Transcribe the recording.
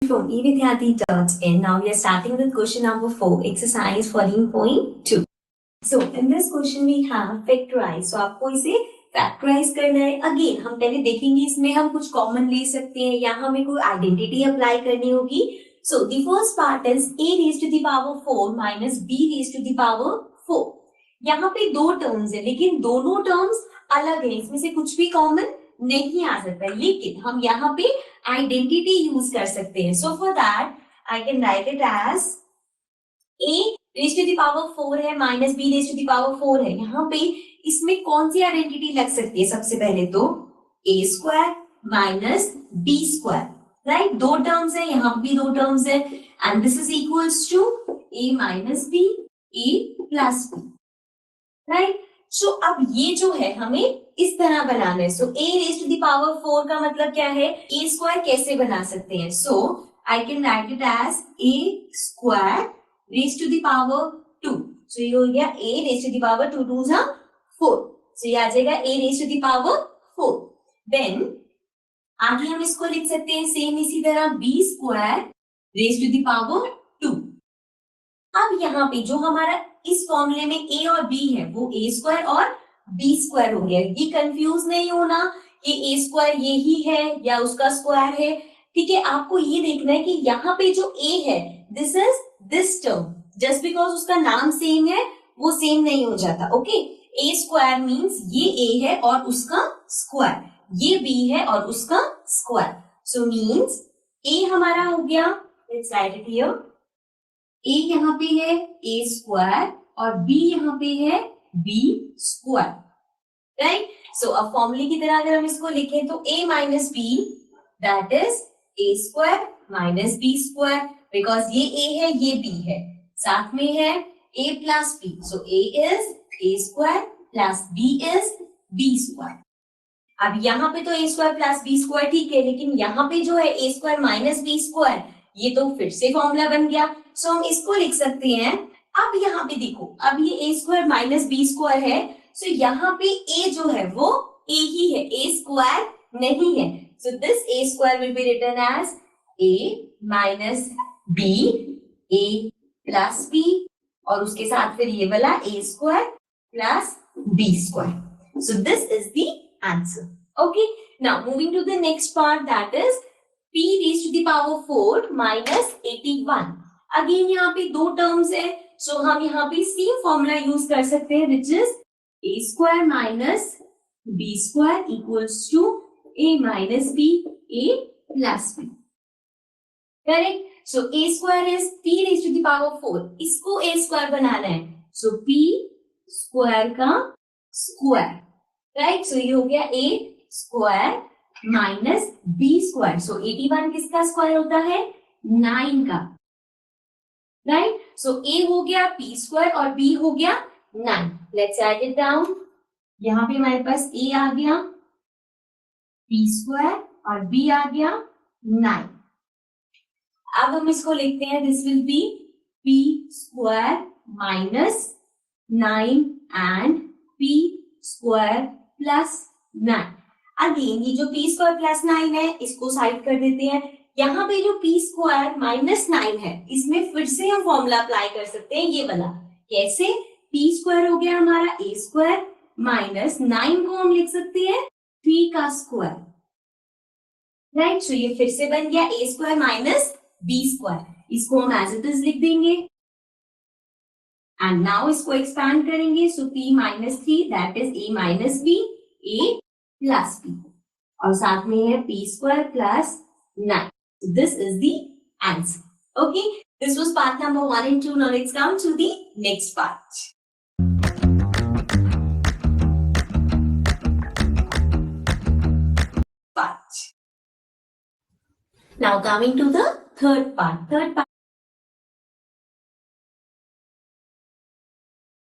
from eVidyarthi in. Now we are starting with question number 4, exercise 14.2. So in this question we have factorize. So आपको इसे factorise करना है. Again हम पहले देखेंगे इसमें हम कुछ कॉमन ले सकते हैं या हमें कोई आइडेंटिटी अप्लाई करनी होगी. So the first part is a raised to the power 4 minus b raised to the power 4. यहाँ पे दो टर्म्स है लेकिन दोनों टर्म्स अलग है, इसमें से कुछ भी कॉमन नहीं आ सकता है, लेकिन हम यहाँ पे आइडेंटिटी यूज कर सकते हैं. So for that I can write it as a raise to the power 4 है minus b raise to the power 4 है. यहाँ पे इसमें कौन सी आइडेंटिटी लग सकती है? सबसे पहले तो a square minus b square, right. दो टर्म्स है, यहाँ भी दो टर्म्स है, and this is equals to a minus b a plus b, right. So अब ये जो है हमें इस तरह बनाना है. So a raise to the power 4 का मतलब क्या है? a स्क्वायर कैसे बना सकते हैं? So I can write it as a square raise to the power 2. So ये हो गया a raise to the power 2 2 जा 4. सो ये आ जाएगा a raise to the power 4. Then आगे हम इसको लिख सकते हैं सेम इसी तरह b square raise to the power 2. अब यहाँ पे जो हमारा इस फॉर्मूले में a और b है वो a स्क्वायर और b स्क्वायर हो गया. ये कंफ्यूज नहीं होना कि a स्क्वायर ये ही है या उसका स्क्वायर है, ठीक है. आपको ये देखना है कि यहाँ पे जो a है this is this term. Just because उसका नाम सेम है वो सेम नहीं हो जाता. ओके, a स्क्वायर मीन्स ये a है और उसका स्क्वायर, ये b है और उसका स्क्वायर. सो मीन्स a हमारा हो गया, let's write it here, a यहाँ पे है a स्क्वायर और b यहाँ पे है b स्क्वायर, राइट. सो अब फॉर्मूले की तरह अगर हम इसको लिखें तो a minus b that is a square minus b square, because ये a है ये b है, साथ में है a plus b. So a is a square plus b is b square. अब यहाँ पे तो a square plus b square ठीक है, लेकिन यहाँ पे जो है a square minus b square ये तो फिर से फॉर्मूला बन गया. सो हम इसको लिख सकते हैं. अब यहाँ पे देखो, अब ये a square minus b square है, सो यहाँ पे a जो है वो a ही है, a स्क्वायर नहीं है. So this a square will be written as a minus b a plus b और उसके साथ फिर ये वाला a square plus b square. So this is the answer. Okay, now moving to the next part that is p raised to the power 4 minus 81. Again यहाँ पे दो terms है, सो हम यहाँ पे सेम फॉर्मूला यूज कर सकते हैं which is a square minus b square equals to a minus b a plus b, correct. So a square is p raised to the power 4, इसको a स्क्वायर बनाना है, सो p स्क्वायर का square, right. So ये हो गया a square minus b square. So 81 किसका square होता है? 9 का, राइट. सो a हो गया p स्क्वायर और b हो गया 9. Let's write it down. यहाँ पे हमारे पास a आ गया, p स्क्वायर और b आ गया 9. अब हम इसको लिखते हैं, this will be p square minus 9 and p square plus 9. Again ये जो p स्क्वायर प्लस 9 है इसको साइड कर देते हैं. यहाँ पे जो p स्क्वायर माइनस 9 है इसमें फिर से हम फॉर्मूला अप्लाई कर सकते हैं, ये वाला. कैसे? p स्क्वायर हो गया हमारा a स्क्वायर माइनस 9 को हम लिख सकते हैं 3 का स्क्वायर, राइट. सो ये फिर से बन गया a square minus b square. इसको हम एज इट इज लिख देंगे एंड नाउ इसको एक्सपैंड करेंगे. So p minus 3 that is a minus b a plus b और साथ में है p square plus 9. This is the answer. Okay, this was part number 1 and 2. Now let's come to the next part. Now coming to the third part. Third part